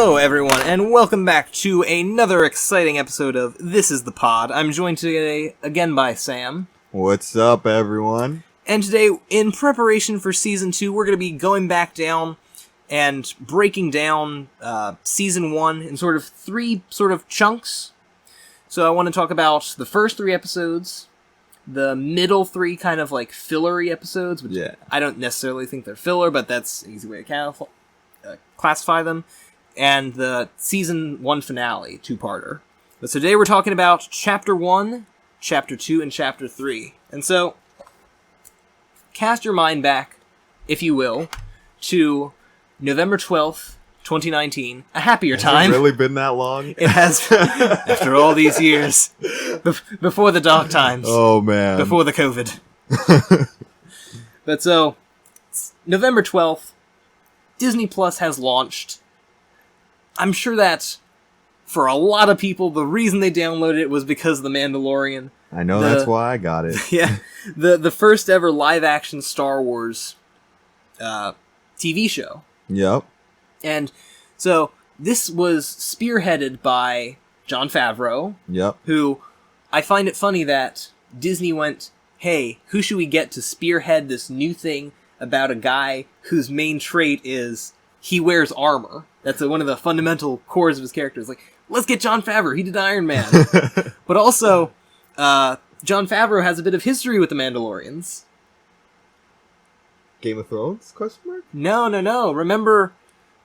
Hello, everyone, and welcome back to another exciting episode of This is the Pod. I'm joined today again by Sam. What's up, everyone? And today, in preparation for Season 2, we're going to be going back down and breaking down Season 1 in sort of three chunks. So I want to talk about the first 3 episodes, the middle 3 kind of like fillery episodes, which I don't necessarily think they're filler, but that's an easy way to classify them, and the Season 1 finale, 2-parter. But so today we're talking about Chapter 1, Chapter 2, and Chapter 3. And so, cast your mind back, if you will, to November 12th, 2019. A happier time. Has it really been that long? It has, after all these years. Before the dark times. Oh, man. Before the COVID. But so, November 12th, Disney Plus has launched. I'm sure that, for a lot of people, the reason they downloaded it was because of The Mandalorian. I know that's why I got it. Yeah. The first ever live-action Star Wars TV show. Yep. And so, this was spearheaded by Jon Favreau. Yep. Who, I find it funny that Disney went, hey, who should we get to spearhead this new thing about a guy whose main trait is he wears armor. That's one of the fundamental cores of his character. It's like, let's get Jon Favreau. He did Iron Man. But also, Jon Favreau has a bit of history with the Mandalorians. Game of Thrones? Question mark? No. Remember,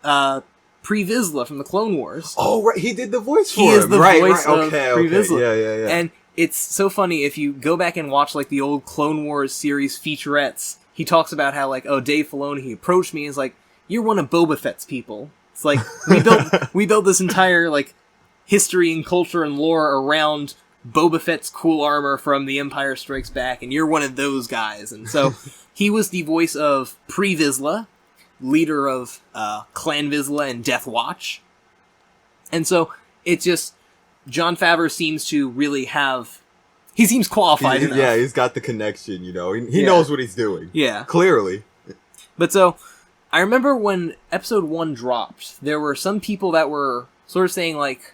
Pre Vizsla from the Clone Wars? Oh, right. He did the voice for him. He is the voice of Okay. Pre Vizsla. Yeah. And it's so funny if you go back and watch like the old Clone Wars series featurettes. He talks about how, like, Dave Filoni, he approached me and is like, you're one of Boba Fett's people. It's like, we built this entire, like, history and culture and lore around Boba Fett's cool armor from The Empire Strikes Back, and you're one of those guys. And so, he was the voice of Pre Vizsla, leader of Clan Vizsla and Death Watch. And so, it's just, Jon Favreau seems to really have... He seems qualified enough. Yeah, he's got the connection, you know. He knows what he's doing. Yeah. Clearly. But so, I remember when Episode 1 dropped, there were some people that were sort of saying, like,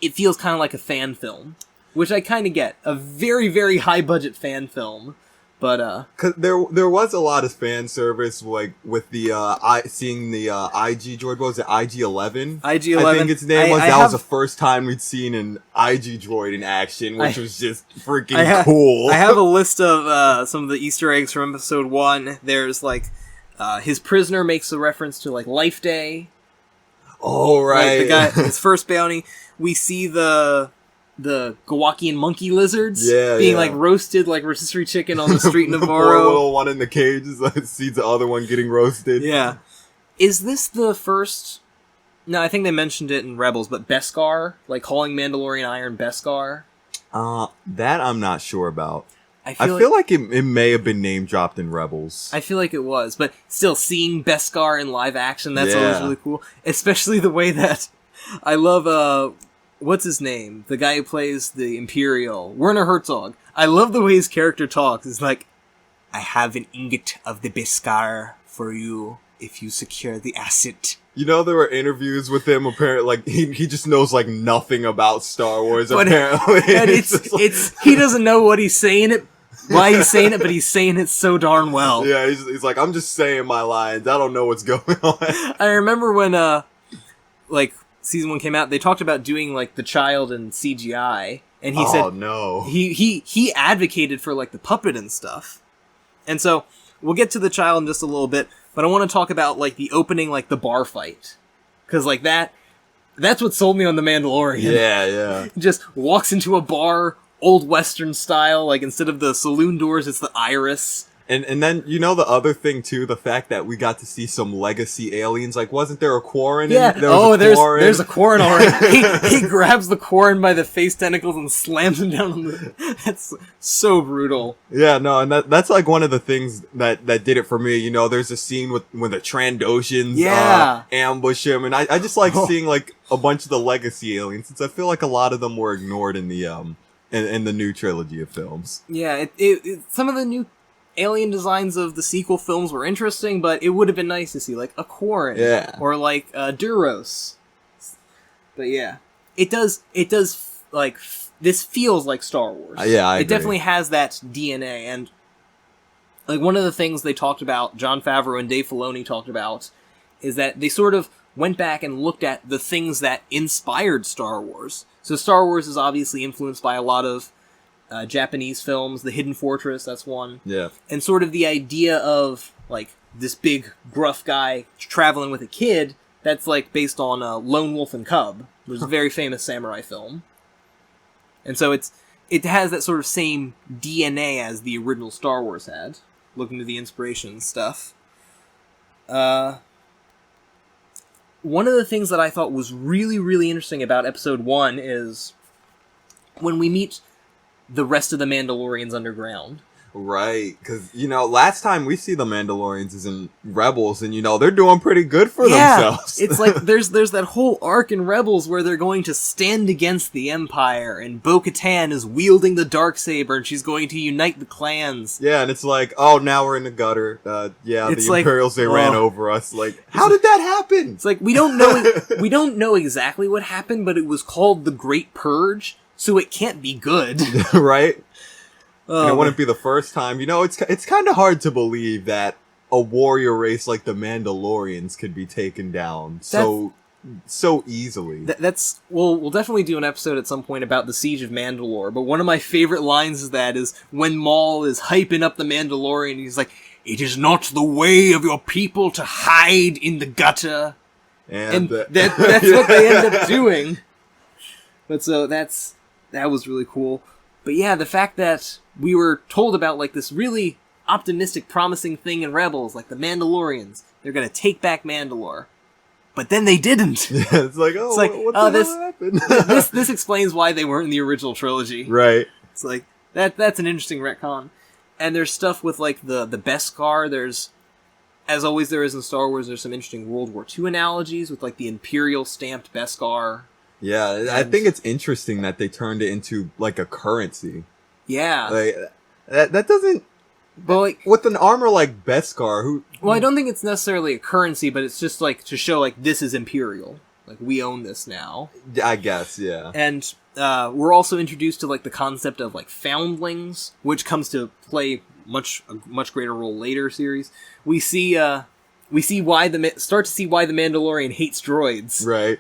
it feels kind of like a fan film. Which I kind of get. A very, very high-budget fan film. But, 'Cause there was a lot of fan service, like, with the, seeing the, IG droid, what was it, IG-11? IG-11. I think its name was. That was the first time we'd seen an IG droid in action, which was just freaking cool. I have a list of, some of the Easter eggs from Episode 1. There's, like, his prisoner makes a reference to, like, Life Day. Oh, right. Like, the guy, his first bounty. We see the Gawakian monkey lizards being like roasted like rotisserie chicken on the street in Navarro. The poor little one in the cage sees the other one getting roasted. Yeah. Is this the first... No, I think they mentioned it in Rebels, but Beskar? Like calling Mandalorian Iron Beskar? That I'm not sure about. I feel like it may have been name dropped in Rebels. I feel like it was, but still seeing Beskar in live action, that's always really cool. Especially the way that... I love, what's his name? The guy who plays the Imperial. Werner Herzog. I love the way his character talks. It's like, I have an ingot of the Beskar for you if you secure the asset. You know, there were interviews with him, apparently, like, he just knows, like, nothing about Star Wars, apparently. And he doesn't know what he's saying it, why he's saying it, but he's saying it so darn well. Yeah, he's like, I'm just saying my lines, I don't know what's going on. I remember when, like, Season 1 came out, they talked about doing, like, the child in CGI, and he said... no. He advocated for, like, the puppet and stuff. And so, we'll get to the child in just a little bit, but I want to talk about, like, the opening, like, the bar fight. Because, like, that's what sold me on The Mandalorian. Yeah. He just walks into a bar, old Western style, like, instead of the saloon doors, it's the iris. And then, you know, the other thing, too, the fact that we got to see some legacy aliens. Like, wasn't there a Quarren? Yeah, there's a Quarren already. he grabs the Quarren by the face tentacles and slams him down on the... That's so brutal. Yeah, no, and that's like one of the things that did it for me. You know, there's a scene when the Trandoshans ambush him, and I just like seeing, like, a bunch of the legacy aliens, since I feel like a lot of them were ignored in the in the new trilogy of films. Yeah, some of the new alien designs of the sequel films were interesting, but it would have been nice to see, like, a Quarren. Yeah. Or, like, Duros. But yeah, it does, like, this feels like Star Wars. Yeah, I agree. It definitely has that DNA, and, like, one of the things they talked about, Jon Favreau and Dave Filoni talked about, is that they sort of went back and looked at the things that inspired Star Wars. So Star Wars is obviously influenced by a lot of Japanese films. The Hidden Fortress, that's one. Yeah. And sort of the idea of, like, this big, gruff guy traveling with a kid, that's, like, based on Lone Wolf and Cub, which is a very famous samurai film. And so it has that sort of same DNA as the original Star Wars had, looking to the inspiration and stuff. One of the things that I thought was really, really interesting about Episode 1 is when we meet the rest of the Mandalorians underground. Right, because, last time we see the Mandalorians is in Rebels, and, they're doing pretty good for themselves. It's like, there's that whole arc in Rebels where they're going to stand against the Empire, and Bo-Katan is wielding the Darksaber, and she's going to unite the clans. Yeah, and it's like, oh, now we're in the gutter. It's the like, Imperials, they ran over us. Like, how did that happen? It's like, we don't know exactly what happened, but it was called the Great Purge, so it can't be good. Right? And it wouldn't be the first time. It's kind of hard to believe that a warrior race like the Mandalorians could be taken down so easily. We'll definitely do an episode at some point about the Siege of Mandalore, but one of my favorite lines is when Maul is hyping up the Mandalorian, he's like, "It is not the way of your people to hide in the gutter." And that's what they end up doing. But so that was really cool. But yeah, the fact that we were told about, like, this really optimistic, promising thing in Rebels, like the Mandalorians, they're gonna take back Mandalore. But then they didn't. Yeah, it's like, what the hell happened? this explains why they weren't in the original trilogy. Right. It's like, that's an interesting retcon. And there's stuff with, like, the Beskar. There's, as always there is in Star Wars, there's some interesting World War II analogies with, like, the Imperial stamped Beskar. Yeah, I think it's interesting that they turned it into, like, a currency. Yeah. Like, that doesn't... But, like, with an armor like Beskar, Well, I don't think it's necessarily a currency, but it's just, like, to show, like, this is Imperial. Like, we own this now. I guess, yeah. And we're also introduced to, like, the concept of, like, foundlings, which comes to play a much greater role later series. We see why start to see why the Mandalorian hates droids. Right.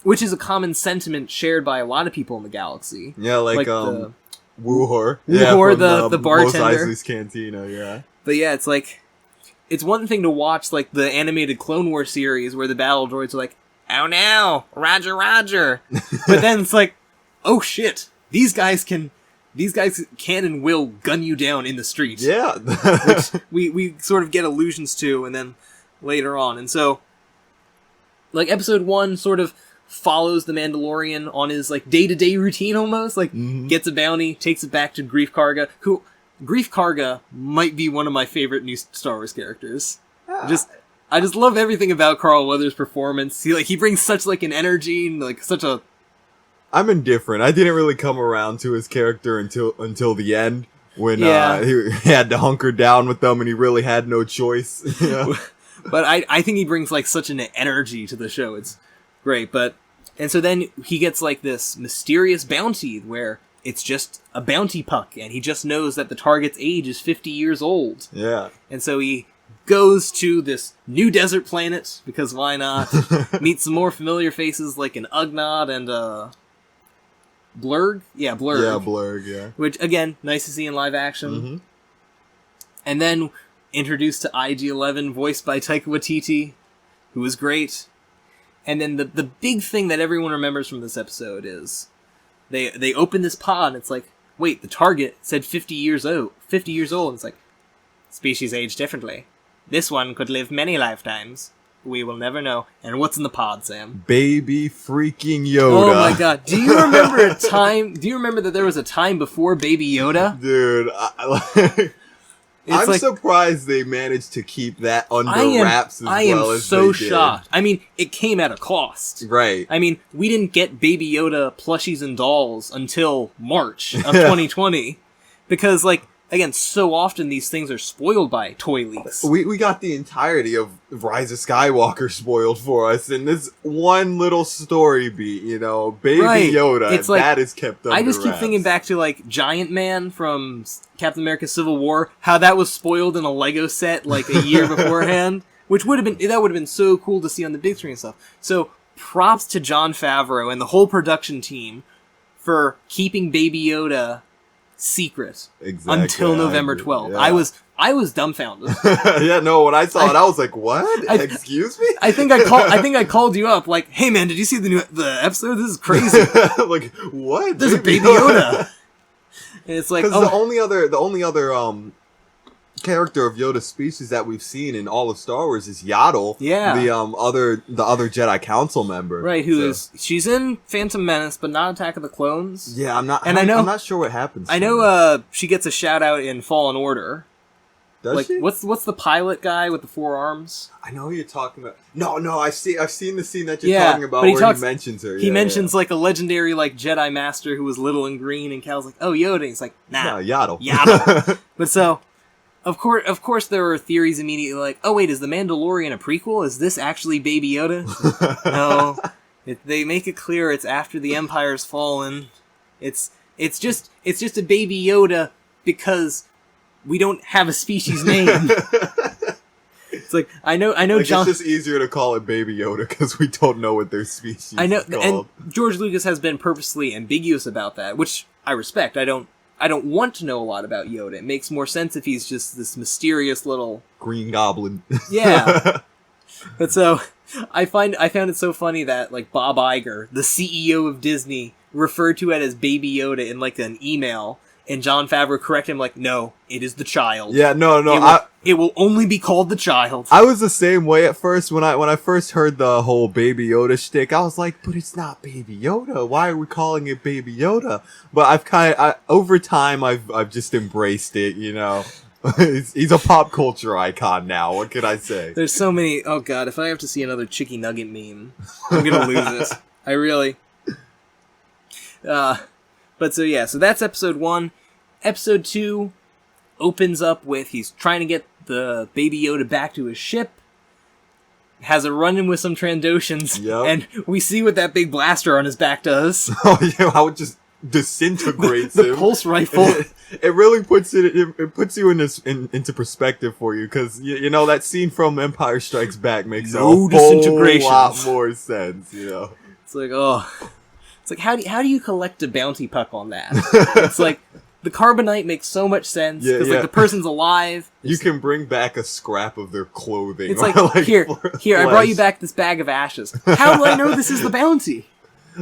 Which is a common sentiment shared by a lot of people in the galaxy. Yeah, like Woohor. Woohor, the bartender. Mos Eisley's Cantina, yeah. But yeah, it's like, it's one thing to watch, like, the animated Clone Wars series where the battle droids are like, "Oh no, Roger, Roger." But then it's like, oh shit, these guys can and will gun you down in the street. Yeah. Which we sort of get allusions to, and then later on. And so, like, Episode 1 sort of follows the Mandalorian on his, like, day-to-day routine almost. Like, gets a bounty, takes it back to Grief Karga, who... Grief Karga might be one of my favorite new Star Wars characters. I just love everything about Carl Weathers' performance. He brings such, like, an energy and, like, such a... I'm indifferent. I didn't really come around to his character until the end, when he had to hunker down with them and he really had no choice. But I think he brings, like, such an energy to the show. It's great. And so then he gets, like, this mysterious bounty where it's just a bounty puck, and he just knows that the target's age is 50 years old. Yeah. And so he goes to this new desert planet, because why not? Meets some more familiar faces, like an Ugnaught and Blurg? Yeah, Blurg. Yeah, Blurg, yeah. Which, again, nice to see in live action. Mm-hmm. And then introduced to IG-11, voiced by Taika Waititi, who was great. And then the big thing that everyone remembers from this episode is they open this pod, and it's like, wait, the target said 50 years old. 50 years old. And it's like, species age differently. This one could live many lifetimes. We will never know. And what's in the pod, Sam? Baby freaking Yoda. Oh my god. Do you remember do you remember that there was a time before Baby Yoda? Dude, I'm surprised they managed to keep that under wraps as well as they did. I am so shocked. I mean, it came at a cost. Right. I mean, we didn't get Baby Yoda plushies and dolls until March of 2020. Because, like, again, so often these things are spoiled by toy leaks. We got the entirety of Rise of Skywalker spoiled for us in this one little story beat, you know, Baby Yoda. It's like, that is kept under I just keep wraps. thinking back to, like, Giant Man from Captain America Civil War, how that was spoiled in a Lego set, like, a year beforehand, which would have been so cool to see on the big screen and stuff. So, props to Jon Favreau and the whole production team for keeping Baby Yoda secret until November 12th. Yeah. I was dumbfounded. Yeah, no, when I saw it, I was like, "What? Excuse me?" I think I called you up, like, "Hey, man, did you see the episode? This is crazy." Like, what? There's a Baby Yoda. And it's like, because the only other character of Yoda's species that we've seen in all of Star Wars is Yaddle. Yeah. The other Jedi Council member. Right, she's in Phantom Menace, but not Attack of the Clones. Yeah, I'm not sure what happens. I know she gets a shout out in Fallen Order. Does she? What's the pilot guy with the 4 arms? I know who you're talking about. No, I've seen the scene that you're talking about where he mentions her. He mentions like a legendary like Jedi master who was little and green, and Cal's like, "Oh, Yoda." And he's like, "Nah, Yaddle." But so, of course, there were theories immediately like, "Oh wait, is the Mandalorian a prequel? Is this actually Baby Yoda?" No, they make it clear it's after the Empire's fallen. It's just a Baby Yoda because we don't have a species name. It's like I know. Like, John. It's just easier to call it Baby Yoda because we don't know what their species. I know, is called. and George Lucas has been purposely ambiguous about that, which I respect. I don't want to know a lot about Yoda. It makes more sense if he's just this mysterious little Green Goblin. Yeah. But so I found it so funny that like Bob Iger, the CEO of Disney, referred to it as Baby Yoda in like an email. And Jon Favreau corrected him like, "No, it is the child." Yeah, no. It will only be called the child. I was the same way at first when I first heard the whole Baby Yoda shtick. I was like, "But it's not Baby Yoda. Why are we calling it Baby Yoda?" But over time I've just embraced it. You know, he's a pop culture icon now. What can I say? There's so many. Oh god, if I have to see another Chicky Nugget meme, I'm gonna lose it. I really. But so yeah, so that's episode 1. Episode 2 opens up with he's trying to get the Baby Yoda back to his ship, has a run-in with some Trandoshans, and we see what that big blaster on his back does. Oh yeah, how it just disintegrates the him. pulse rifle. It really puts it puts you into perspective for you, because you know that scene from Empire Strikes Back makes a whole lot more sense. You know, it's like It's like, how do you collect a bounty puck on that? It's like, the carbonite makes so much sense, because like, the person's alive. You can bring back a scrap of their clothing. It's like here, I brought you back this bag of ashes. How do I know this is the bounty?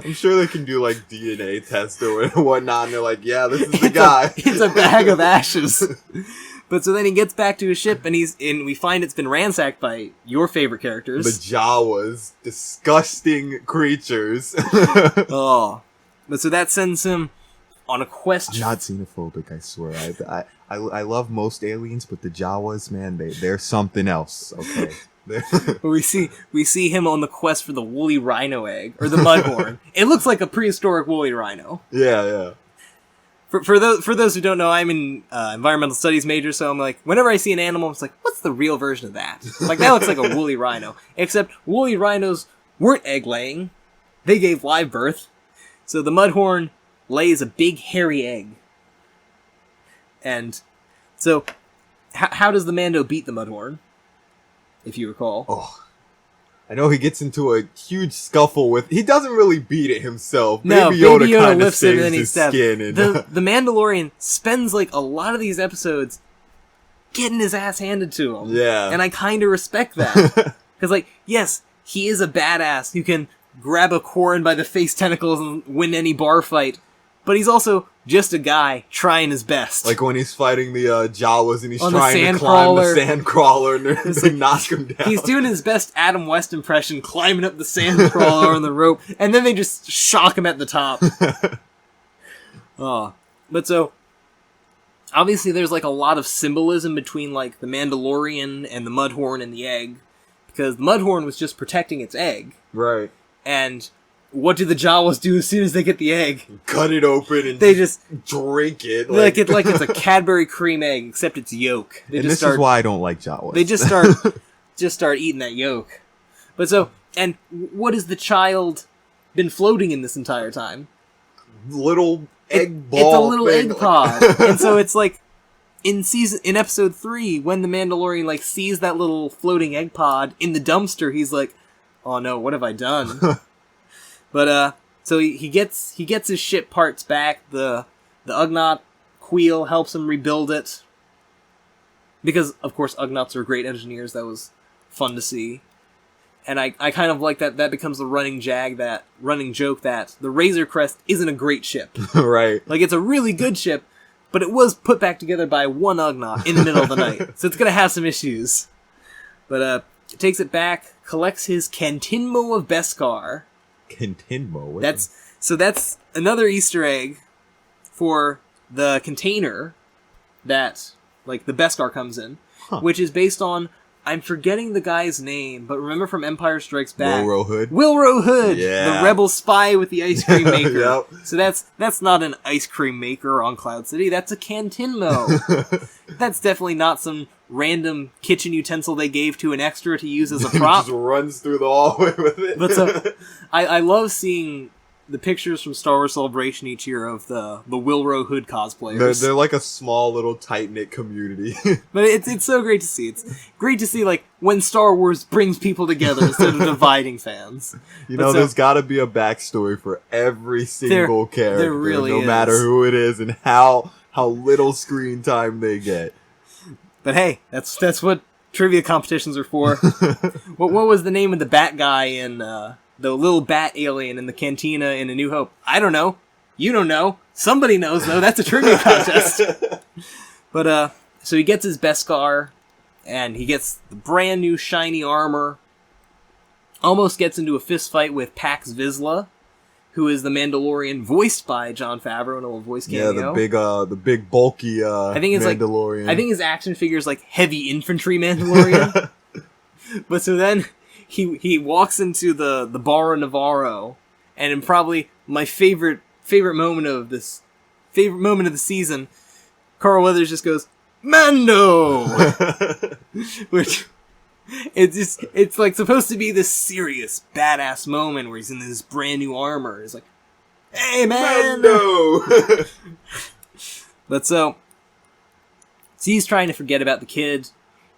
I'm sure they can do like DNA tests or whatnot, and they're like, yeah, this is the guy. It's a bag of ashes. But so then he gets back to his ship, and we find it's been ransacked by your favorite characters. The Jawas. Disgusting creatures. Oh. But so that sends him on a quest. I'm not xenophobic, I swear. I love most aliens, but the Jawas, man, they're something else, okay? we see him on the quest for the woolly rhino egg, or the mudhorn. It looks like a prehistoric woolly rhino. Yeah. For those who don't know, I'm an environmental studies major, so I'm like, whenever I see an animal, I'm like, what's the real version of that? Like, that looks like a woolly rhino. Except woolly rhinos weren't egg-laying. They gave live birth. So the mudhorn lays a big hairy egg. And so, how does the Mando beat the mudhorn? If you recall. Oh. I know he gets into a huge scuffle with... He doesn't really beat it himself. No, Baby Yoda lifts him and then he stabs. And, the Mandalorian spends like a lot of these episodes getting his ass handed to him. Yeah. And I kind of respect that. Because like, yes, he is a badass who can grab a Quarren by the face tentacles and win any bar fight. But he's also just a guy trying his best. Like when he's fighting the Jawas and he's trying to climb the sand crawler and they knock him down. He's doing his best Adam West impression, climbing up the sand crawler on the rope, and then they just shock him at the top. But so, obviously there's like a lot of symbolism between like the Mandalorian and the Mudhorn and the egg, because the Mudhorn was just protecting its egg. Right. And what do the Jawas do as soon as they get the egg? Cut it open and they just drink it. Like it's a Cadbury cream egg, except it's yolk. This is why I don't like Jawas. They just start eating that yolk. But so, and what has the child been floating in this entire time? Little egg ball. It's a little egg pod. And so it's like, in episode 3, when the Mandalorian like sees that little floating egg pod in the dumpster, he's like, "Oh no, what have I done?" But so he gets his ship parts back. The Ugnaught Queel helps him rebuild it because, of course, Ugnaughts are great engineers. That was fun to see, and I kind of like that. That becomes the running joke that the Razor Crest isn't a great ship, right? Like it's a really good ship, but it was put back together by one Ugnaught in the middle of the night, so it's gonna have some issues. But takes it back, collects his Cantinmo of Beskar. Cantinmo? That's another Easter egg for the container that, like, the Beskar comes in, which is based on, I'm forgetting the guy's name, but remember from Empire Strikes Back? Wilro Hood! Yeah. The rebel spy with the ice cream maker. Yep. So that's not an ice cream maker on Cloud City, that's a Cantinmo. That's definitely not some random kitchen utensil they gave to an extra to use as a prop. Just runs through the hallway with it. But so, I love seeing the pictures from Star Wars Celebration each year of the Wilro Hood cosplayers. They're like a small little tight-knit community. But it's so great to see. It's great to see, like, when Star Wars brings people together instead of dividing fans. There's gotta be a backstory for every single character. There really no is. matter who it is and how little screen time they get. But hey, that's what trivia competitions are for. What was the name of the bat guy in the little bat alien in the cantina in A New Hope? I don't know. You don't know. Somebody knows though. That's a trivia contest. But so he gets his Beskar, and he gets the brand new shiny armor. Almost gets into a fist fight with Pax Vizsla, who is the Mandalorian voiced by Jon Favreau in a little voice cameo. Yeah, the big bulky I think it's Mandalorian. I think his action figure is like heavy infantry Mandalorian. But so then he walks into the Bar of Navarro, and in probably my favorite moment of the season, Carl Weathers just goes, "Mando!" Which it's like supposed to be this serious, badass moment where he's in this brand new armor. It's like, "Hey, man!" Mando! But so he's trying to forget about the kid.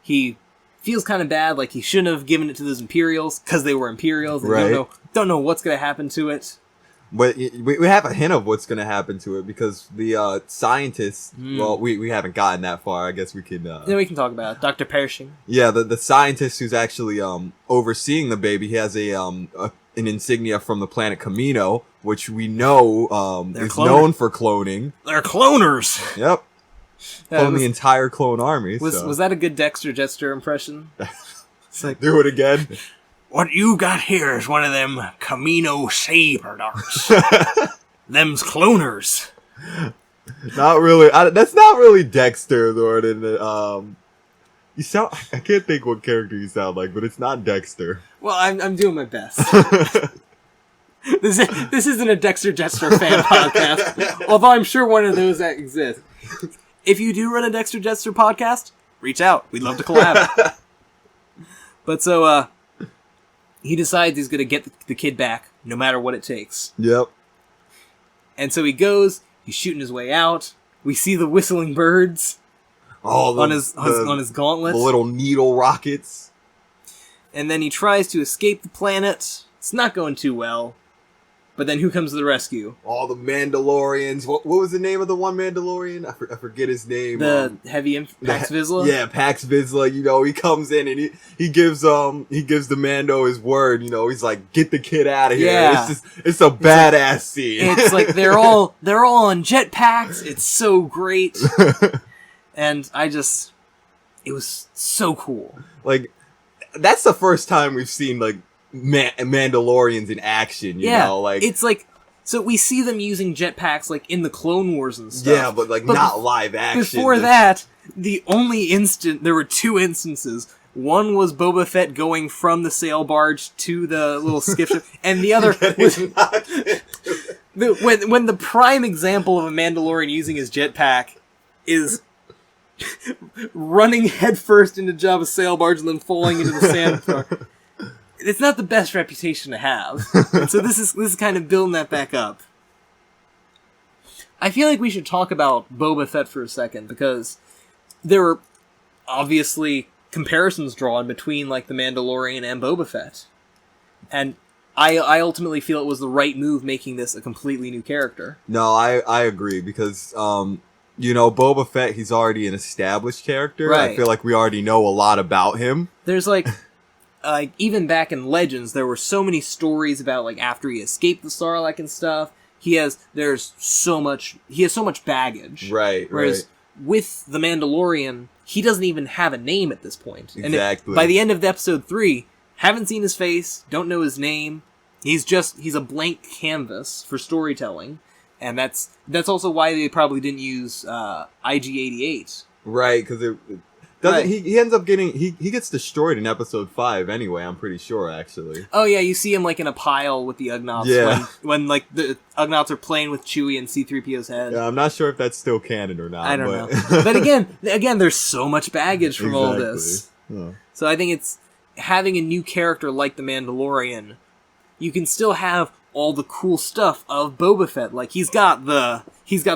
He feels kind of bad, like he shouldn't have given it to those Imperials, because they were Imperials. They right. don't know what's going to happen to it. But we have a hint of what's going to happen to it, because the scientists, well, we haven't gotten that far. I guess we can... Then we can talk about it. Dr. Pershing. Yeah, the scientist who's actually overseeing the baby, he has an insignia from the planet Camino, which we know is known for cloning. They're cloners! Yep. Clone the entire clone army. Was that a good Dexter Jettster impression? It's like, do it again. What you got here is one of them Camino saber darts. Them's cloners. Not really. That's not really Dexter, Thornton. You sound... I can't think what character you sound like, but it's not Dexter. Well, I'm doing my best. This isn't a Dexter Jettster fan podcast, although I'm sure one of those that exists. If you do run a Dexter Jettster podcast, reach out. We'd love to collab. But so, he decides he's going to get the kid back, no matter what it takes. Yep. And so he goes, he's shooting his way out. We see the whistling birds on his gauntlet. The little needle rockets. And then he tries to escape the planet. It's not going too well. But then who comes to the rescue? All the Mandalorians. What was the name of the one Mandalorian? I forget his name. The Pax Vizsla? Yeah, Pax Vizsla. He comes in and he gives the Mando his word. He's like, get the kid out of here. Yeah. It's a badass scene. It's like they're all on jetpacks. It's so great. And it was so cool. Like, that's the first time we've seen like Mandalorians in action, you know, like it's like, so we see them using jetpacks like in the Clone Wars and stuff. Yeah, but not live action. Before that, there were 2 instances One was Boba Fett going from the sail barge to the little skiff ship, and the other was when the prime example of a Mandalorian using his jetpack is running headfirst into Jabba's sail barge and then falling into the sand. It's not the best reputation to have. And so this is kind of building that back up. I feel like we should talk about Boba Fett for a second, because there were obviously comparisons drawn between like the Mandalorian and Boba Fett. And I ultimately feel it was the right move making this a completely new character. No, I agree, because Boba Fett, he's already an established character. Right. I feel like we already know a lot about him. There's like even back in Legends, there were so many stories about like after he escaped the Sarlacc and stuff. He has so much baggage. Right. Whereas with the Mandalorian, he doesn't even have a name at this point. Exactly. And by the end of episode 3, haven't seen his face, don't know his name. He's a blank canvas for storytelling, and that's also why they probably didn't use IG-88. Right, because he ends up getting he gets destroyed in episode 5 anyway. I'm pretty sure, actually. Oh yeah, you see him like in a pile with the Ugnaughts. Yeah. when like the Ugnaughts are playing with Chewie and C-3PO's head. Yeah, I'm not sure if that's still canon or not. I don't know. But again, there's so much baggage from all this. Yeah. So I think it's having a new character like the Mandalorian. You can still have all the cool stuff of Boba Fett. Like he's got the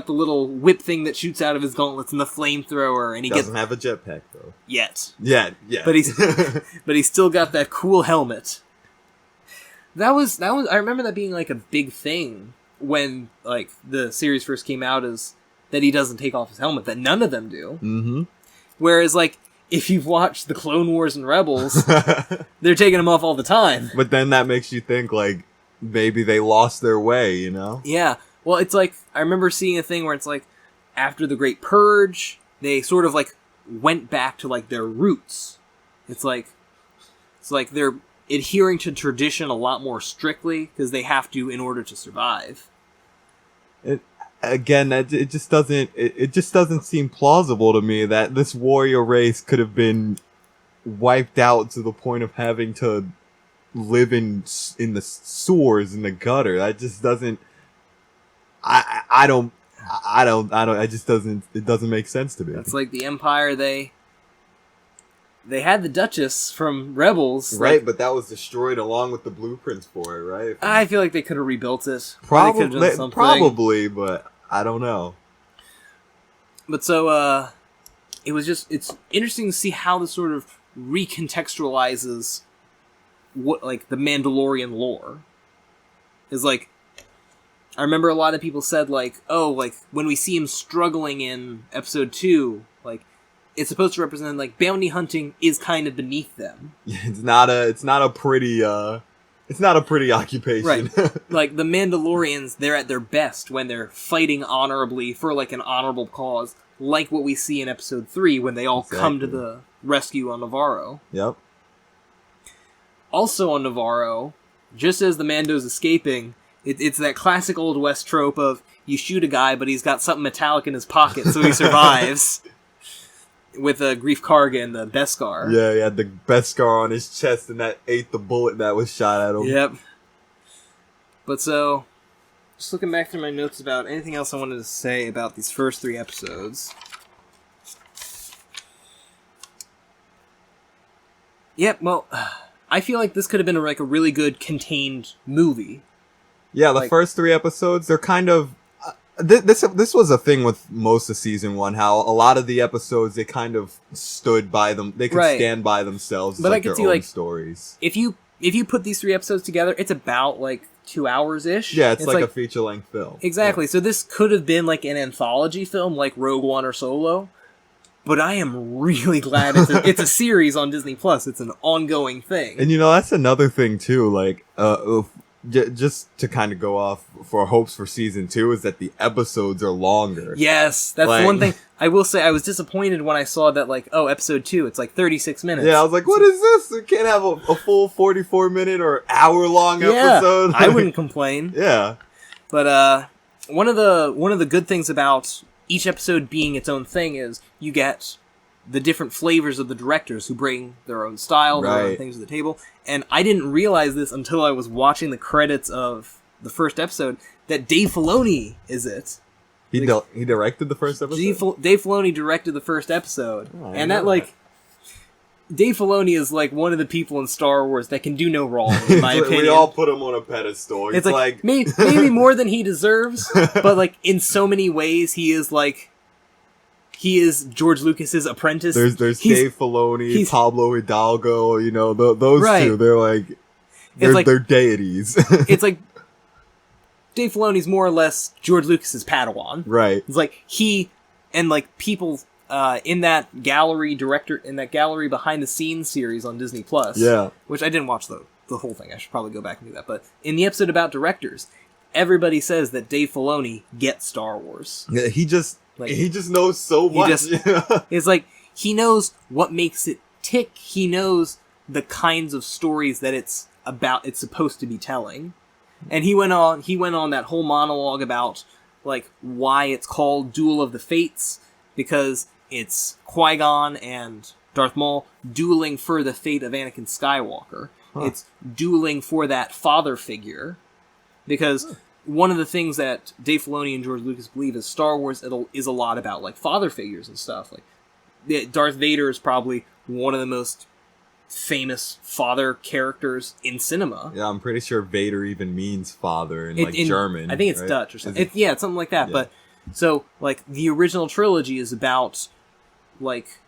little whip thing that shoots out of his gauntlets and the flamethrower, and he doesn't have a jetpack though. Yet. Yeah. But he's still got that cool helmet. That was I remember that being like a big thing when like the series first came out, is that he doesn't take off his helmet, that none of them do. Mm-hmm. Whereas like if you've watched the Clone Wars and Rebels, they're taking him off all the time. But then that makes you think like maybe they lost their way, you know? Yeah. Well, it's like, I remember seeing a thing where it's like, after the Great Purge, they sort of like went back to like their roots. It's like they're adhering to tradition a lot more strictly because they have to in order to survive. It just doesn't seem plausible to me that this warrior race could have been wiped out to the point of having to live in the sewers, in the gutter. That just doesn't. It doesn't make sense to me. That's like the Empire. They had the Duchess from Rebels, right? like, but that was destroyed along with the blueprints for it, right? I feel like they could have rebuilt it. Probably, but I don't know. But so, it's interesting to see how this sort of recontextualizes what, like, the Mandalorian lore. Is like, I remember a lot of people said, like, oh, like, when we see him struggling in episode 2, like, it's supposed to represent, like, bounty hunting is kind of beneath them. It's not a pretty occupation. Right. Like, the Mandalorians, they're at their best when they're fighting honorably for, like, an honorable cause, like what we see in episode 3 when they all come to the rescue on Navarro. Yep. Also on Navarro, just as the Mando's escaping, it's that classic Old West trope of you shoot a guy, but he's got something metallic in his pocket, so he survives. With Grief Karga and the Beskar. Yeah, he had the Beskar on his chest, and that ate the bullet that was shot at him. Yep. But so, just looking back through my notes about anything else I wanted to say about these first 3 episodes. Yep, well, I feel like this could have been like a really good contained movie. Yeah, the first 3 episodes, they're kind of... This was a thing with most of season 1, how a lot of the episodes, they kind of stood by them. They could stand by themselves, but like, I could see, their own stories. If you put these 3 episodes together, it's about like 2 hours-ish. Yeah, it's like a feature-length film. Exactly. Yeah. So this could have been like an anthology film, like Rogue One or Solo. But I am really glad it's a series on Disney Plus. It's an ongoing thing. And that's another thing too. Like, just to kind of go off for hopes for season 2 is that the episodes are longer. Yes, that's one thing. I will say I was disappointed when I saw that, like, episode 2, it's like 36 minutes. Yeah, I was like, what is this? We can't have a full 44-minute or hour-long episode. I wouldn't complain. Yeah. But one of the good things about each episode being its own thing is you get the different flavors of the directors who bring their own style, their own things to the table. And I didn't realize this until I was watching the credits of the first episode, that Dave Filoni is it. He directed the first episode? Dave Filoni directed the first episode. And that, like... Dave Filoni is, like, one of the people in Star Wars that can do no wrong, in my opinion. We all put him on a pedestal. It's like maybe more than he deserves, but, like, in so many ways, he is, like... He is George Lucas's apprentice. There's Dave Filoni, Pablo Hidalgo, you know, those two. They're like... They're deities. It's like... Dave Filoni's more or less George Lucas's Padawan. Right. It's like, he... And, like, people... in that gallery behind the scenes series on Disney Plus, which I didn't watch the whole thing. I should probably go back and do that. But in the episode about directors, everybody says that Dave Filoni gets Star Wars. Yeah, he just knows so much. It's like he knows what makes it tick. He knows the kinds of stories that it's supposed to be telling. And he went on that whole monologue about like why it's called Duel of the Fates, because it's Qui-Gon and Darth Maul dueling for the fate of Anakin Skywalker. Huh. It's dueling for that father figure. Because one of the things that Dave Filoni and George Lucas believe is Star Wars is a lot about like father figures and stuff. Like Darth Vader is probably one of the most famous father characters in cinema. Yeah, I'm pretty sure Vader even means father in German. I think it's Dutch or something. It's something like that. Yeah. But so, like, the original trilogy is about, like,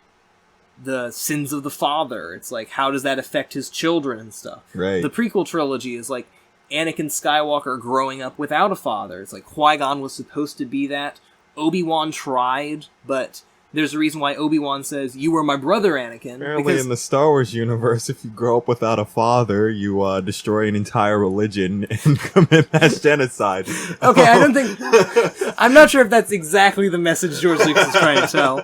the sins of the father. It's like, how does that affect his children and stuff? Right. The prequel trilogy is, like, Anakin Skywalker growing up without a father. It's like, Qui-Gon was supposed to be that. Obi-Wan tried, but there's a reason why Obi-Wan says, "You were my brother, Anakin." Apparently, in the Star Wars universe, if you grow up without a father, you destroy an entire religion and commit mass genocide. Okay, I'm not sure if that's exactly the message George Lucas is trying to tell.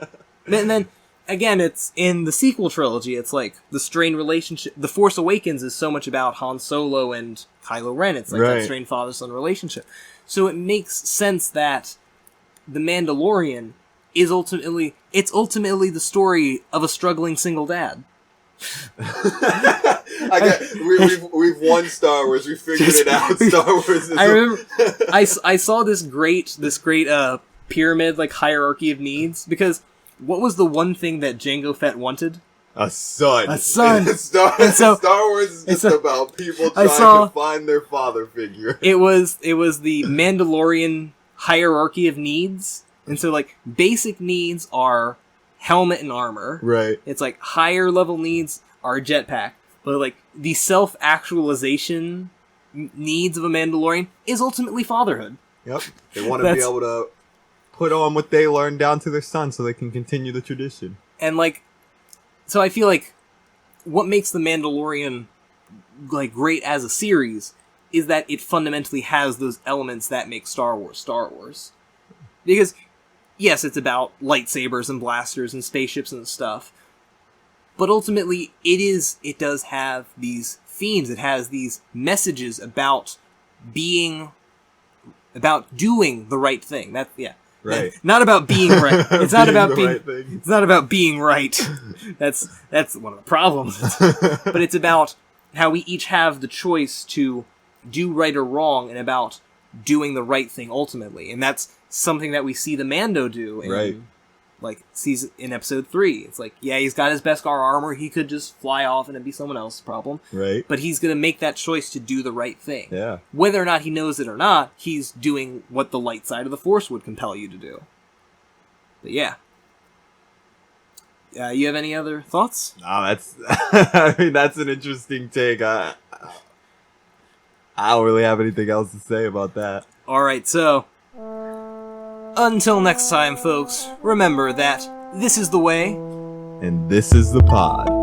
And then, again, it's in the sequel trilogy, it's like the strained relationship. The Force Awakens is so much about Han Solo and Kylo Ren. It's like that strained father-son relationship. So it makes sense that The Mandalorian is ultimately the story of a struggling single dad. We've won Star Wars. We figured it out. Star Wars. I remember I saw this great pyramid like hierarchy of needs, because what was the one thing that Jango Fett wanted? A son. Star Wars is just about people trying to find their father figure. It was the Mandalorian hierarchy of needs. And so, like, basic needs are helmet and armor. Right. It's like higher level needs are jetpack. But, like, the self-actualization needs of a Mandalorian is ultimately fatherhood. Yep. They want to be able to put on what they learned down to their son so they can continue the tradition. And, like, so I feel like what makes The Mandalorian, like, great as a series is that it fundamentally has those elements that make Star Wars Star Wars. Because... yes, it's about lightsabers and blasters and spaceships and stuff. But ultimately, it does have these themes. It has these messages about doing the right thing. Right. Not about being right. It's not about being right thing. It's not about being right. That's one of the problems. But it's about how we each have the choice to do right or wrong, and about doing the right thing ultimately. And that's something that we see the Mando do in in episode 3. It's like, yeah, he's got his Beskar armor, he could just fly off and it'd be someone else's problem. Right. But he's gonna make that choice to do the right thing. Yeah. Whether or not he knows it or not, he's doing what the light side of the Force would compel you to do. But yeah. You have any other thoughts? No, that's that's an interesting take. I don't really have anything else to say about that. Alright, so until next time, folks, remember that this is the way. And this is the pod.